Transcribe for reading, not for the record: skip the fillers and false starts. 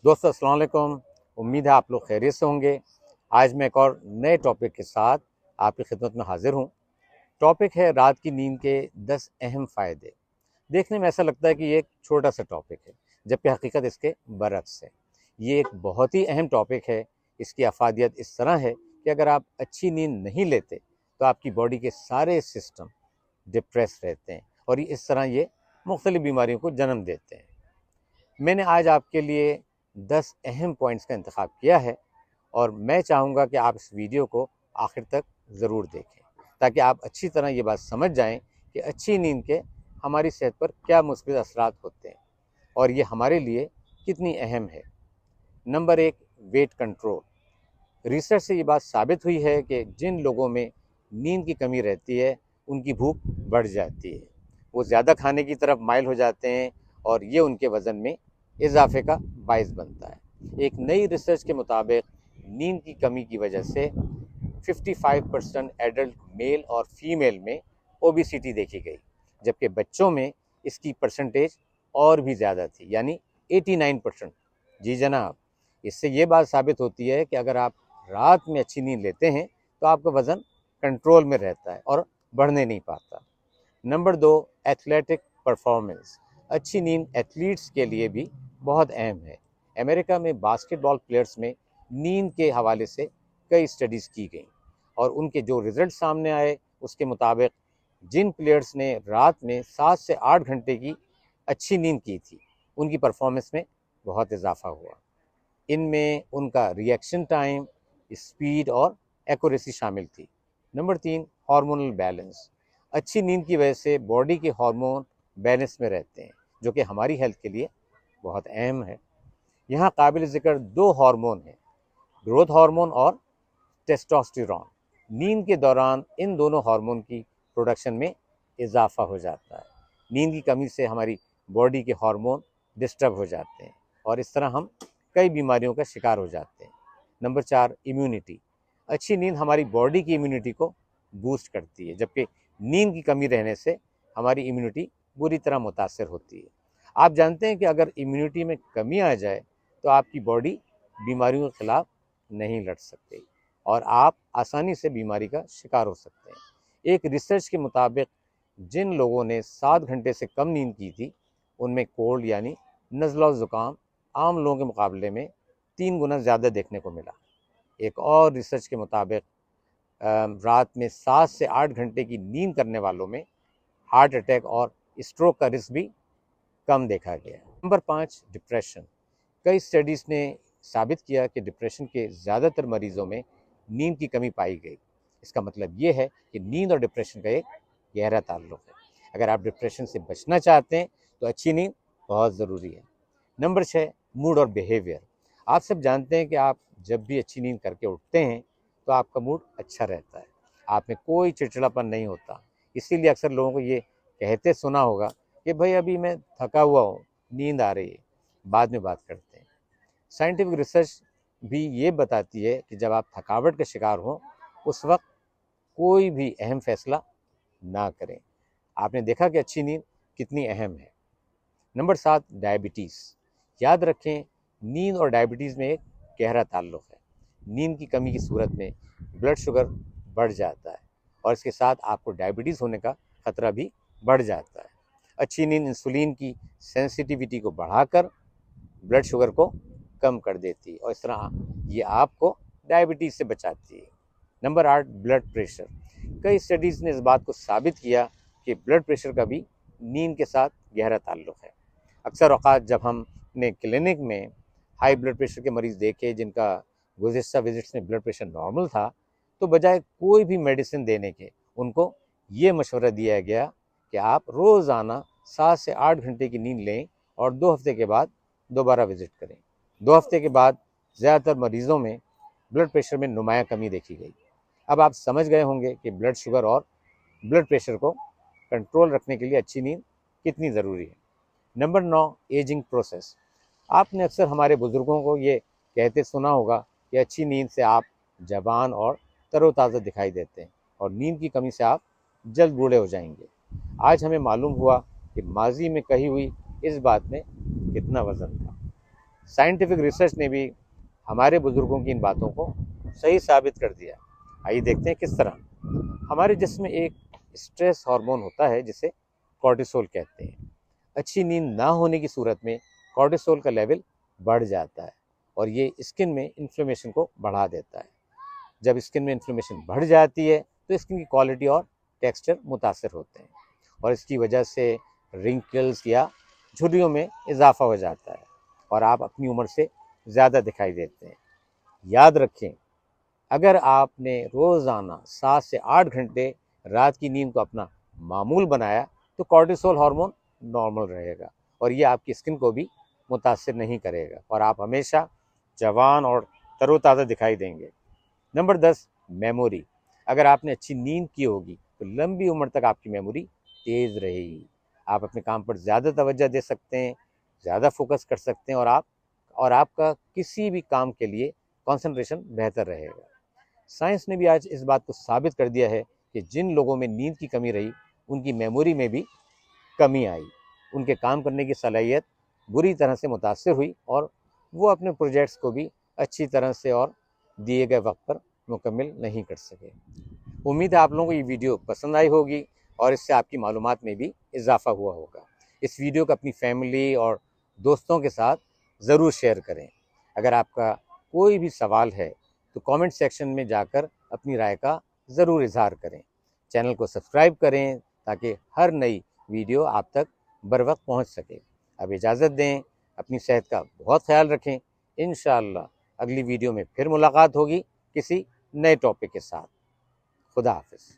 दोस्तों अस्सलाम वालेकुम। उम्मीद है आप लोग खैरियत से होंगे। आज मैं एक और नए टॉपिक के साथ आपकी खिदमत में हाजिर हूँ। टॉपिक है रात की नींद के 10 अहम फ़ायदे। देखने में ऐसा लगता है कि ये एक छोटा सा टॉपिक है, जबकि हकीकत इसके बरक्स है। ये एक बहुत ही अहम टॉपिक है। इसकी अफादियत इस तरह है कि अगर आप अच्छी नींद नहीं लेते तो आपकी बॉडी के सारे सिस्टम डिप्रेस रहते हैं और इस तरह ये मुख्तलिफ बीमारियों को जन्म देते हैं। मैंने आज आपके लिए 10 अहम पॉइंट्स का इंतखाब किया है और मैं चाहूँगा कि आप इस वीडियो को आखिर तक ज़रूर देखें ताकि आप अच्छी तरह ये बात समझ जाएं कि अच्छी नींद के हमारी सेहत पर क्या मुस्बित असरात होते हैं और ये हमारे लिए कितनी अहम है। Number 1, weight control. रिसर्च से ये बात साबित हुई है कि जिन लोगों में नींद की कमी रहती है उनकी भूख बढ़ जाती है, वो ज़्यादा खाने की तरफ माइल हो जाते हैं और ये उनके वज़न में इजाफे का बायस बनता है। एक नई रिसर्च के मुताबिक नींद की कमी की वजह से 55% एडल्ट मेल और फीमेल में ओबेसिटी देखी गई, जबकि बच्चों में इसकी परसेंटेज और भी ज़्यादा थी, यानी 89%। जी जनाब, इससे ये बात साबित होती है कि अगर आप रात में अच्छी नींद लेते हैं तो आपका वज़न कंट्रोल में रहता है और बढ़ने नहीं पाता। Number 2, athletic performance. अच्छी नींद एथलीट्स के लिए भी बहुत अहम है। अमेरिका में बास्केटबॉल प्लेयर्स में नींद के हवाले से कई स्टडीज़ की गई और उनके जो रिज़ल्ट सामने आए उसके मुताबिक जिन प्लेयर्स ने रात में 7 से 8 घंटे की अच्छी नींद की थी उनकी परफॉर्मेंस में बहुत इजाफा हुआ। इनमें उनका रिएक्शन टाइम, स्पीड और एक्यूरेसी शामिल थी। Number 3, hormonal balance. अच्छी नींद की वजह से बॉडी के हार्मोन बैलेंस में रहते हैं, जो कि हमारी हेल्थ के लिए बहुत अहम है। यहाँ काबिल ज़िक्र 2 हार्मोन हैं, ग्रोथ हार्मोन और टेस्टोस्टेरोन। नींद के दौरान इन दोनों हार्मोन की प्रोडक्शन में इजाफा हो जाता है। नींद की कमी से हमारी बॉडी के हार्मोन डिस्टर्ब हो जाते हैं और इस तरह हम कई बीमारियों का शिकार हो जाते हैं। Number 4, immunity. अच्छी नींद हमारी बॉडी की इम्यूनिटी को बूस्ट करती है, जबकि नींद की कमी रहने से हमारी इम्यूनिटी बुरी तरह मुतासर होती है। आप जानते हैं कि अगर इम्यूनिटी में कमी आ जाए तो आपकी बॉडी बीमारियों के खिलाफ नहीं लड़ सकती और आप आसानी से बीमारी का शिकार हो सकते हैं। एक रिसर्च के मुताबिक जिन लोगों ने 7 घंटे से कम नींद की थी उनमें कोल्ड यानी नज़ला ज़ुकाम आम लोगों के मुकाबले में 3 गुना ज़्यादा देखने को मिला। एक और रिसर्च के मुताबिक रात में 7 से 8 घंटे की नींद करने वालों में हार्ट अटैक और स्ट्रोक का रिस्क भी कम देखा गया। Number 5, depression. कई स्टडीज़ ने साबित किया कि डिप्रेशन के ज़्यादातर मरीज़ों में नींद की कमी पाई गई। इसका मतलब ये है कि नींद और डिप्रेशन का एक गहरा ताल्लुक़ है। अगर आप डिप्रेशन से बचना चाहते हैं तो अच्छी नींद बहुत ज़रूरी है। नंबर 6, मूड और बिहेवियर। आप सब जानते हैं कि आप जब भी अच्छी नींद करके उठते हैं तो आपका मूड अच्छा रहता है, आप में कोई चिड़चिड़ापन नहीं होता। इसीलिए अक्सर लोगों को ये कहते सुना होगा कि भाई अभी मैं थका हुआ हूँ, नींद आ रही है, बाद में बात करते हैं। साइंटिफिक रिसर्च भी ये बताती है कि जब आप थकावट का शिकार हों उस वक्त कोई भी अहम फैसला ना करें। आपने देखा कि अच्छी नींद कितनी अहम है। Number 7, diabetes. याद रखें, नींद और डायबिटीज़ में एक गहरा ताल्लुक़ है। नींद की कमी की सूरत में ब्लड शुगर बढ़ जाता है और इसके साथ आपको डायबिटीज़ होने का ख़तरा भी बढ़ जाता है। अच्छी नींद इंसुलिन की सेंसिटिविटी को बढ़ाकर ब्लड शुगर को कम कर देती है और इस तरह ये आपको डायबिटीज़ से बचाती है। Number 8, blood pressure. कई स्टडीज़ ने इस बात को साबित किया कि ब्लड प्रेशर का भी नींद के साथ गहरा ताल्लुक़ है। अक्सर औक़ात जब हमने क्लिनिक में हाई ब्लड प्रेशर के मरीज़ देखे जिनका गुज़िश्ता विजिट्स में ब्लड प्रेशर नॉर्मल था, तो बजाय कोई भी मेडिसिन देने के उनको ये मशवरा दिया गया कि आप रोज़ाना 7 से 8 घंटे की नींद लें और 2 हफ्ते के बाद दोबारा विज़िट करें। 2 हफ्ते के बाद ज़्यादातर मरीज़ों में ब्लड प्रेशर में नुमायाँ कमी देखी गई। अब आप समझ गए होंगे कि ब्लड शुगर और ब्लड प्रेशर को कंट्रोल रखने के लिए अच्छी नींद कितनी ज़रूरी है। Number 9, ageing process. आपने अक्सर हमारे बुज़ुर्गों को ये कहते सुना होगा कि अच्छी नींद से आप जवान और तरोताज़ा दिखाई देते हैं और नींद की कमी से आप जल्द बूढ़े हो जाएंगे। आज हमें मालूम हुआ कि माजी में कही हुई इस बात में कितना वज़न था। साइंटिफिक रिसर्च ने भी हमारे बुजुर्गों की इन बातों को सही साबित कर दिया। आइए देखते हैं किस तरह। हमारे जिस्म में एक स्ट्रेस हार्मोन होता है जिसे कॉर्टिसोल कहते हैं। अच्छी नींद ना होने की सूरत में कॉर्टिसोल का लेवल बढ़ जाता है और ये स्किन में इन्फ्लेमेशन को बढ़ा देता है। जब स्किन में इन्फ्लेमेशन बढ़ जाती है तो स्किन की क्वालिटी और टेक्सचर मुतासर होते हैं और इसकी वजह से रिंकल्स या झुर्रियों में इजाफा हो जाता है और आप अपनी उम्र से ज़्यादा दिखाई देते हैं। याद रखें, अगर आपने रोज़ाना 7 से 8 घंटे रात की नींद को अपना मामूल बनाया तो कॉर्टिसोल हार्मोन नॉर्मल रहेगा और ये आपकी स्किन को भी मुतासिर नहीं करेगा और आप हमेशा जवान और तरोताज़ा दिखाई देंगे। Number 10, memory. अगर आपने अच्छी नींद की होगी तो लंबी उम्र तक आपकी मेमोरी तेज़ रहेगी। आप अपने काम पर ज़्यादा तवज्जो दे सकते हैं, ज़्यादा फोकस कर सकते हैं और आपका किसी भी काम के लिए कंसंट्रेशन बेहतर रहेगा। साइंस ने भी आज इस बात को साबित कर दिया है कि जिन लोगों में नींद की कमी रही उनकी मेमोरी में भी कमी आई, उनके काम करने की सलाहियत बुरी तरह से मुतासर हुई और वो अपने प्रोजेक्ट्स को भी अच्छी तरह से और दिए गए वक्त पर मुकम्मल नहीं कर सके। उम्मीद है आप लोगों को ये वीडियो पसंद आई होगी और इससे आपकी मालूमात में भी इजाफा हुआ होगा। इस वीडियो को अपनी फैमिली और दोस्तों के साथ ज़रूर शेयर करें। अगर आपका कोई भी सवाल है तो कमेंट सेक्शन में जाकर अपनी राय का ज़रूर इजहार करें। चैनल को सब्सक्राइब करें ताकि हर नई वीडियो आप तक बर वक्त पहुँच सके। अब इजाज़त दें, अपनी सेहत का बहुत ख्याल रखें। इंशाअल्लाह अगली वीडियो में फिर मुलाकात होगी किसी नए टॉपिक के साथ। खुदा हाफिज़।